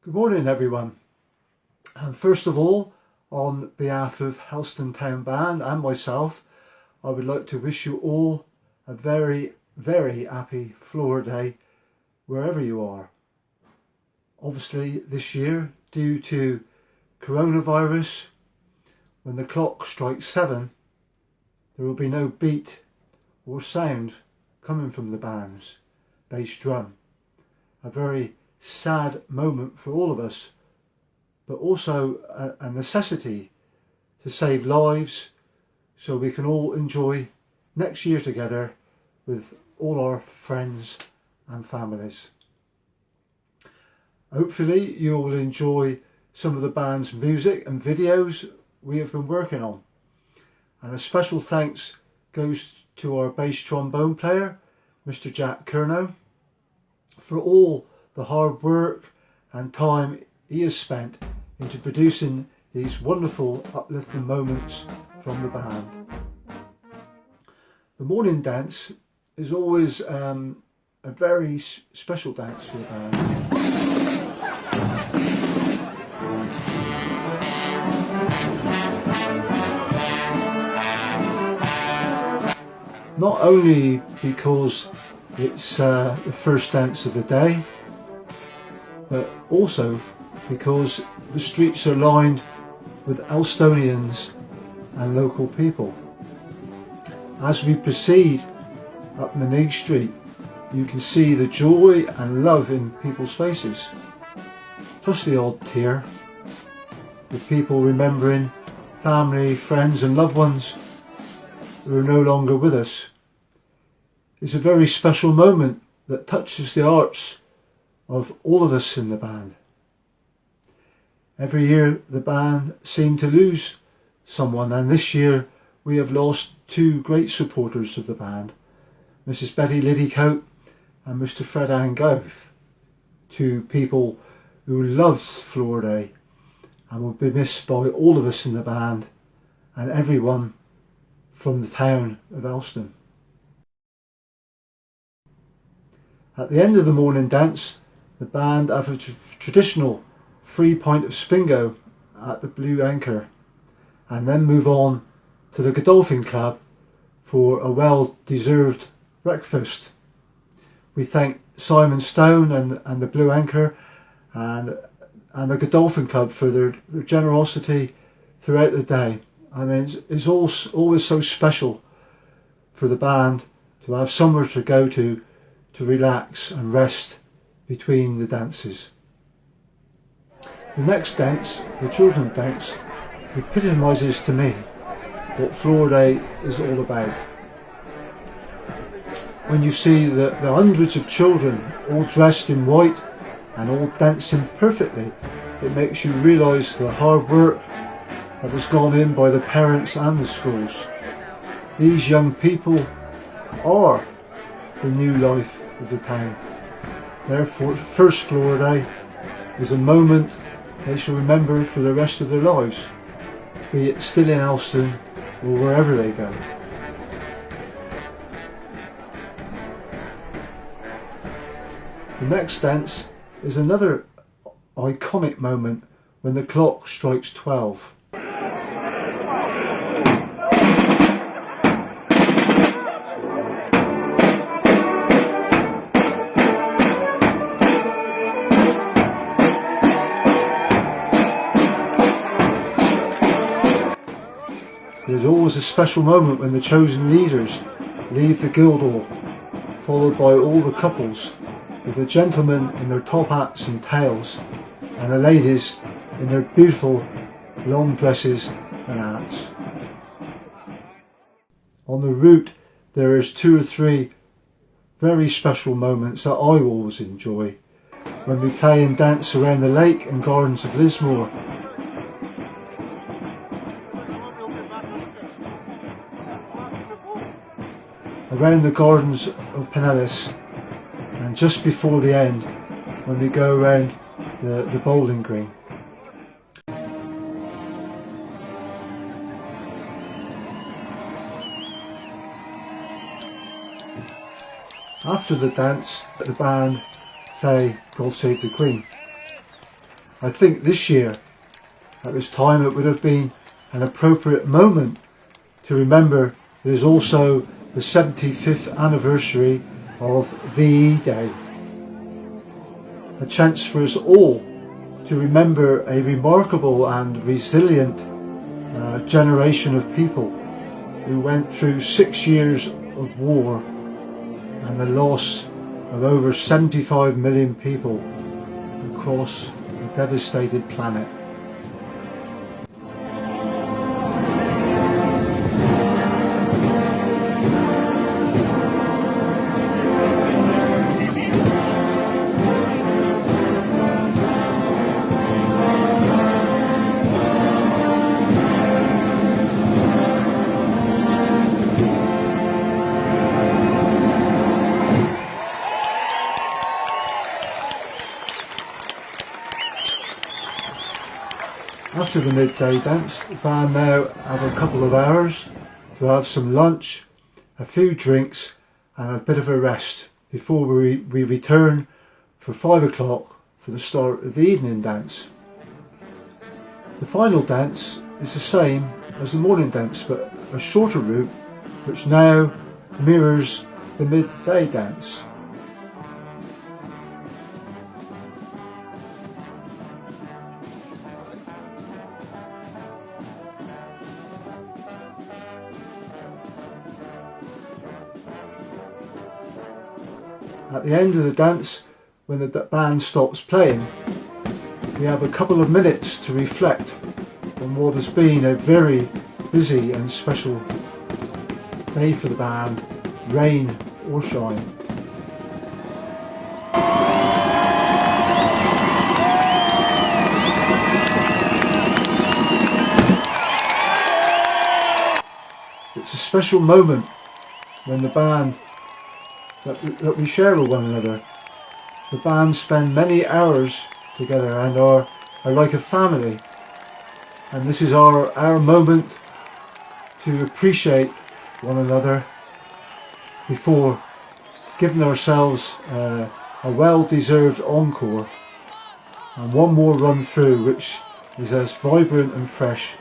Good morning everyone, and first of all, on behalf of Helston Town Band and myself, I would like to wish you all a very happy Flora Day wherever you are. Obviously this year, due to coronavirus, when the clock strikes 7, there will be no beat or sound coming from the band's bass drum. A very sad moment for all of us, but also a necessity to save lives so we can all enjoy next year together with all our friends and families. Hopefully you will enjoy some of the band's music and videos we have been working on, and a special thanks goes to our bass trombone player Mr. Jack Kernow for all the hard work and time he has spent into producing these wonderful uplifting moments from the band. The morning dance is always a very special dance for the band. Not only because it's the first dance of the day, but also because the streets are lined with Elstonians and local people. As we proceed up Menig Street, you can see the joy and love in people's faces, plus the odd tear, with people remembering family, friends and loved ones who are no longer with us. It's a very special moment that touches the hearts of all of us in the band. Every year the band seem to lose someone, and this year we have lost two great supporters of the band, Mrs. Betty Liddycoat and Mr. Fred Angove, two people who loved Flora Day and will be missed by all of us in the band and everyone from the town of Elston. At the end of the morning dance, the band have a traditional 3 pint of Spingo at the Blue Anchor, and then move on to the Godolphin Club for a well-deserved breakfast. We thank Simon Stone and the Blue Anchor and the Godolphin Club for their generosity throughout the day. I mean, it's always so special for the band to have somewhere to go to relax and rest between the dances. The next dance, the children's dance, epitomises to me what Flora Day is all about. When you see the hundreds of children all dressed in white and all dancing perfectly, it makes you realise the hard work that has gone in by the parents and the schools. These young people are the new life of the town. Their first Flora Day is a moment they shall remember for the rest of their lives, be it still in Elston or wherever they go. The next dance is another iconic moment when the clock strikes 12. There's always a special moment when the chosen leaders leave the Guildhall, followed by all the couples, with the gentlemen in their top hats and tails, and the ladies in their beautiful long dresses and hats. On the route there is 2 or 3 very special moments that I always enjoy, when we play and dance around the lake and gardens of Lismore. Around the gardens of Pinellas, and just before the end when we go around the bowling green. After the dance, the band play God Save the Queen. I think this year, at this time, it would have been an appropriate moment to remember it is also the 75th anniversary of VE Day. A chance for us all to remember a remarkable and resilient generation of people who went through 6 years of war and the loss of over 75 million people across a devastated planet. After the midday dance, the band now have a couple of hours to have some lunch, a few drinks and a bit of a rest before we return for 5 o'clock for the start of the evening dance. The final dance is the same as the morning dance but a shorter route which now mirrors the midday dance. At the end of the dance, when the band stops playing, we have a couple of minutes to reflect on what has been a very busy and special day for the band, rain or shine. It's a special moment when the band that we share with one another. The band spend many hours together and are like a family, and this is our moment to appreciate one another before giving ourselves a well-deserved encore and one more run through which is as vibrant and fresh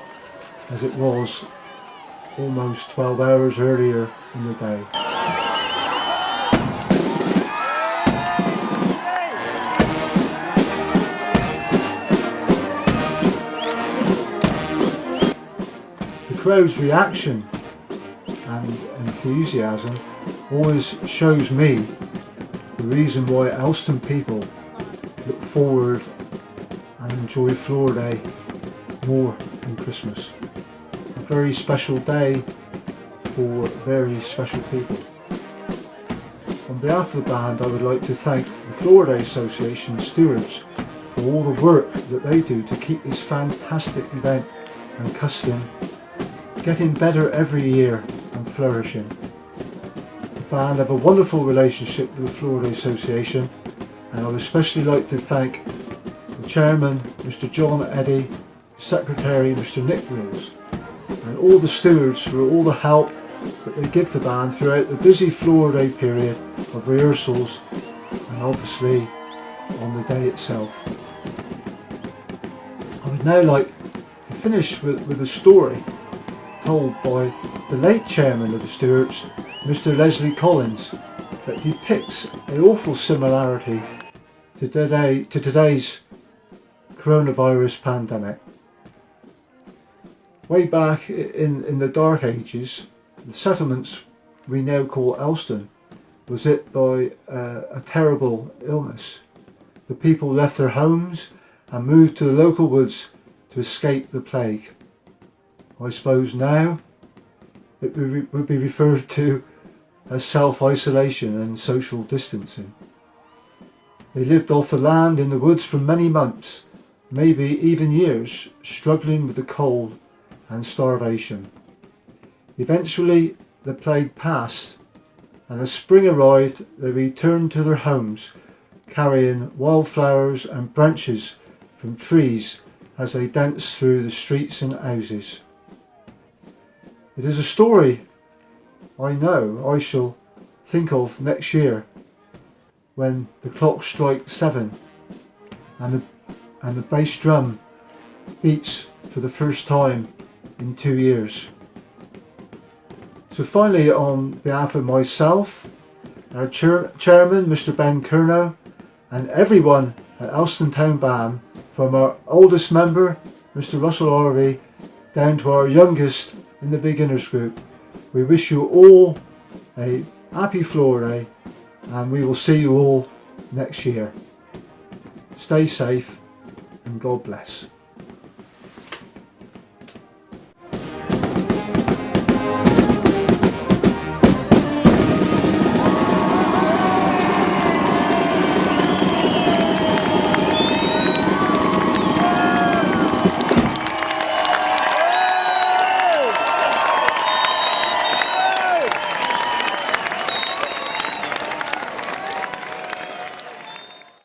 as it was almost 12 hours earlier in the day. The crowd's reaction and enthusiasm always shows me the reason why Elston people look forward and enjoy Floor Day more than Christmas. A very special day for very special people. On behalf of the band, I would like to thank the Floor Day Association stewards for all the work that they do to keep this fantastic event and custom getting better every year and flourishing. The band have a wonderful relationship with the Floor Day Association, and I would especially like to thank the chairman, Mr. John Eddy, the secretary, Mr. Nick Wills, and all the stewards for all the help that they give the band throughout the busy Floor Day period of rehearsals and obviously on the day itself. I would now like to finish with a story told by the late chairman of the stewards, Mr. Leslie Collins, that depicts an awful similarity to today's coronavirus pandemic. Way back in the dark ages, the settlements we now call Elston was hit by a terrible illness. The people left their homes and moved to the local woods to escape the plague. I suppose now it would be referred to as self-isolation and social distancing. They lived off the land in the woods for many months, maybe even years, struggling with the cold and starvation. Eventually the plague passed, and as spring arrived they returned to their homes, carrying wildflowers and branches from trees as they danced through the streets and houses. It is a story I know I shall think of next year when the clock strikes 7 and and the bass drum beats for the first time in 2 years. So finally, on behalf of myself, our chairman, Mr. Ben Curnow, and everyone at Elstone Town Band, from our oldest member, Mr. Russell Harvey, down to our youngest in the beginners group, we wish you all a happy Flora Day, and we will see you all next year. Stay safe and God bless.